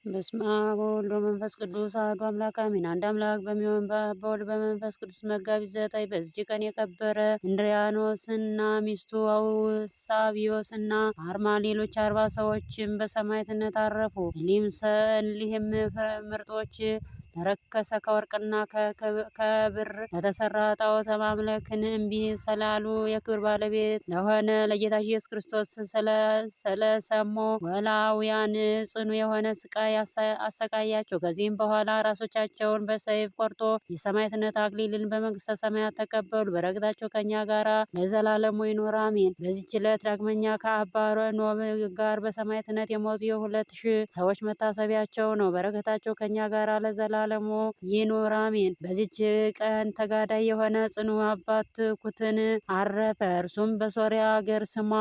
በስመ አብ ወወልድ ወመንፈስ ቅዱስ አሐዱ አምላክ አሜን። አንድ አምላክ በሚሆን በአብ በወልድ በመንፈስ ቅዱስ መጋቢት 9 በዚች ቀን የከበረ እንድርያኖስና ሚስቱ አውሳብዮስና አርማ ሌሎች 40 ሰዎችም በሰማዕትነት አረፉ። እሊህም ምርጦች ለረከሰ ከወርቅና ከብር ለተሰራ ጣዖተ ማምለክን እምቢ ስላሉ የክብር ባለቤት ለሆነ ለጌታችን ኢየሱስ ክርስቶስ ስለሰሙ ወላውያን ጽኑ የሆነ ስቃይ አሰቃያቸው። ከዚህም በኋላ ራሶቻቸውን በሰይፍ ቆርጦ የሰማዕትነት አክሊልን በመንግስተ ሰማያት ተቀበሉ። በረከታቸው ከኛ ጋራ ለዘላለሙ ይኑር አሜን። በዚህች ዕለት ዳግመኛ ከአባ ኖብ ጋር በሰማዕትነት የሞቱ የ2000 ሰዎች መታሰቢያቸው ነው። በረከታቸው ከኛ ጋራ ለዘላለሙ ይኑር አሜን። በዚች ቀን ተጋዳይ የሆነ ጽኑ አባት ኩትን አረፈ። እርሱም በሶርያ ሀገር ስሟ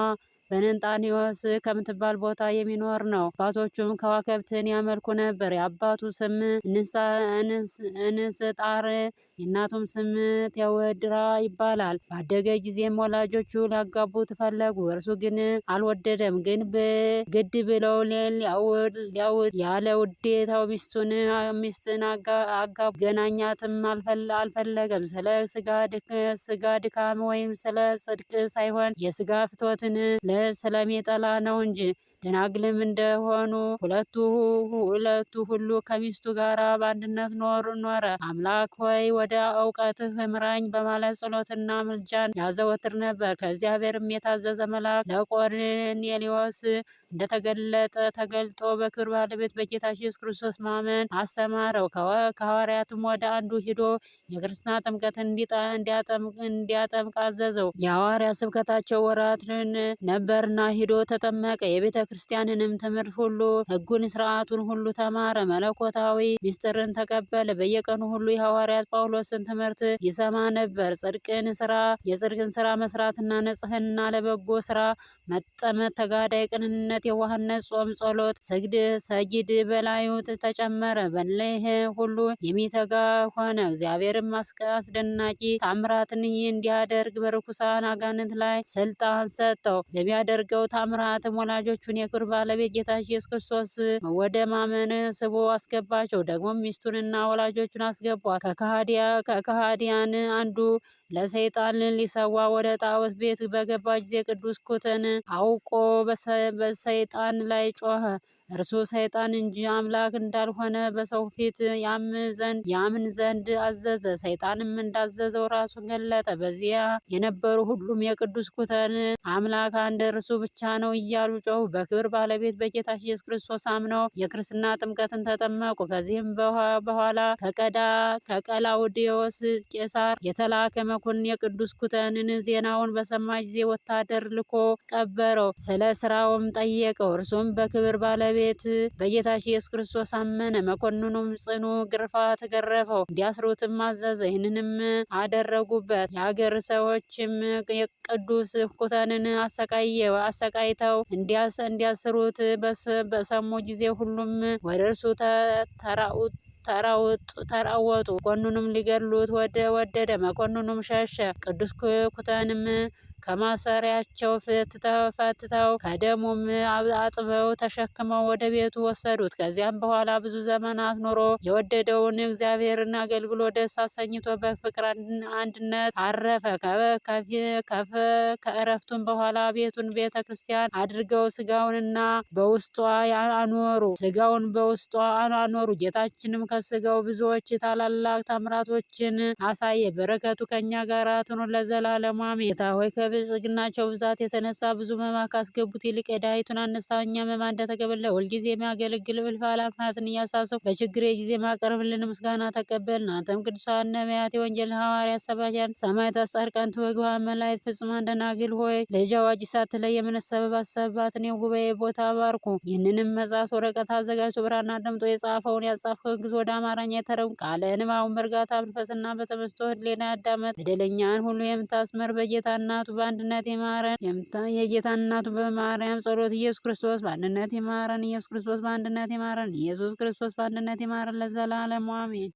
በንንጣኒዎስ ከምትባል ቦታ የሚኖር ነው። አባቶቹም ከዋክብትን ያመልኩ ነበር። የአባቱ ስም እንስጣር የእናቱም ስም ቴዎድራ ይባላል። ባደገ ጊዜም ወላጆቹ ሊያጋቡት ፈለጉ። እርሱ ግን አልወደደም። ግን ግድ ብለው ሊያውድ ያለ ውዴታው ሚስትን አጋቡ። ገናኛትም አልፈለገም። ስለ ስጋ ድካም ወይም ስለ ጽድቅ ሳይሆን የስጋ ፍትወትን ስለሚጠላ ነው እንጂ። ደናግልም እንደሆኑ ሁለቱ ሁሉ ከሚስቱ ጋር በአንድነት ኖረ። አምላክ ሆይ ወደ እውቀትህ ምራኝ በማለት ጸሎትና ምልጃን ያዘወትር ነበር። ከእግዚአብሔርም የታዘዘ መልአክ ለቆርኔሌዎስ ተገልጦ በክብር ባለቤት በጌታችን ኢየሱስ ክርስቶስ ማመን አስተማረው። ከሐዋርያትም ወደ አንዱ ሂዶ የክርስትና ጥምቀትን እንዲያጠምቅ አዘዘው። የሐዋርያ ስብከታቸው ወራትን ነበርና ሂዶ ተጠመቀ። የቤተ ክርስቲያንንም ትምህርት ሁሉ ሕጉን ስርዓቱን ሁሉ ተማረ። መለኮታዊ ምስጢርን ተቀበለ። በየቀኑ ሁሉ የሐዋርያት ጳውሎስን ትምህርት ይሰማ ነበር። የጽድቅን ስራ መስራትና ንጽሕና፣ ለበጎ ስራ መጠመት፣ ተጋዳይ ቅንነት፣ የዋህነት፣ ጾም፣ ጸሎት፣ ሰጊድ በላዩ ተጨመረ። በእሊህ ሁሉ የሚተጋ ሆነ። እግዚአብሔርም አስደናቂ ታምራትን እንዲያደርግ በርኩሳን አጋንንት ላይ ስልጣን ሰጠው። ለሚያደርገው ታምራትም ወላጆቹን የክብር ባለቤት ጌታችን ኢየሱስ ክርስቶስ ወደ ማመን ስቦ አስገባቸው። ደግሞ ሚስቱንና ወላጆቹን አስገቧት። ከከሃዲያን አንዱ ለሰይጣን ሊሰዋ ወደ ጣዖት ቤት በገባ ጊዜ ቅዱስ ኩትን አውቆ በሰይጣን ላይ ጮኸ። እርሱ ሰይጣን እንጂ አምላክ እንዳልሆነ በሰው ፊት ያምን ዘንድ አዘዘ። ሰይጣንም እንዳዘዘው ራሱን ገለጠ። በዚያ የነበሩ ሁሉም የቅዱስ ኩተን አምላክ አንድ እርሱ ብቻ ነው እያሉ ጮሁ። በክብር ባለቤት በጌታችን ኢየሱስ ክርስቶስ አምነው የክርስትና ጥምቀትን ተጠመቁ። ከዚህም በኋላ ከቀላውዲዮስ ቄሳር የተላከ መኮንን የቅዱስ ኩተንን ዜናውን በሰማ ጊዜ ወታደር ልኮ ቀበረው። ስለ ስራውም ጠየቀው። እርሱም በክብር ባለቤት በጌታችን ኢየሱስ ክርስቶስ አመነ። መኮንኑም ጽኑ ግርፋት ገረፈው፣ እንዲያስሩትም አዘዘ። ይህንንም አደረጉበት። የሀገር ሰዎችም የቅዱስ ኩተንን አሰቃይተው እንዲያስሩት በሰሙ ጊዜ ሁሉም ወደ እርሱ ተራወጡ። መኮንኑም ሊገድሉት ወደደ። መኮንኑም ሸሸ። ቅዱስ ኩተንም ከማሰሪያቸው ፈትተው ከደሙም አጥበው ተሸክመው ወደ ቤቱ ወሰዱት። ከዚያም በኋላ ብዙ ዘመናት ኖሮ የወደደውን እግዚአብሔርን አገልግሎ ደስ አሰኝቶ በፍቅር አንድነት አረፈ። ከእረፍቱም በኋላ ቤቱን ቤተ ክርስቲያን አድርገው ስጋውን በውስጧ አኖሩ። ጌታችንም ከስጋው ብዙዎች ታላላቅ ታምራቶችን አሳየ። በረከቱ ከኛ ጋር ትኑር ለዘላለሙ አሜን። ጌታ ሆይ ከብልጽግናቸው ብዛት የተነሳ ብዙ መባ ካስገቡት ይልቅ የድሃይቱን አነስተኛ መባ እንደተቀበለ ሁልጊዜ የሚያገለግል እልፍ አእላፋትን እያሳሰብኩ በችግሬ ጊዜ ማቀርብልን ምስጋና ተቀበልን። አንተም ቅዱሳን ነቢያት፣ የወንጌል ሐዋርያት፣ ሰባኪያን ሰማዕታት፣ ጻድቃን፣ ትጉሃን መላእክት፣ ፍጹማን ደናግል ሆይ ልጅ አዋቂ ሳትለይ የምንሰበሰብባትን የጉባኤ ቦታ ባርኩ። ይህንንም መጽሐፍ ወረቀት አዘጋጅቶ ብራና ደምጦ የጻፈውን ያጻፍከው ግዕዝ ወደ አማርኛ የተረጎመ ቃለ ንባቡን በእርጋታ መንፈስና በተመስጦ ሕሊና ያዳመጠ በደለኛን ሁሉ የምታስምር በጌታ እናቱ በአንድነት ይማረን። የጌታ እናቱ በማርያም ጸሎት ኢየሱስ ክርስቶስ በአንድነት ይማረን። ኢየሱስ ክርስቶስ በአንድነት ይማረን። ኢየሱስ ክርስቶስ በአንድነት ይማረን ለዘላለሙ አሜን።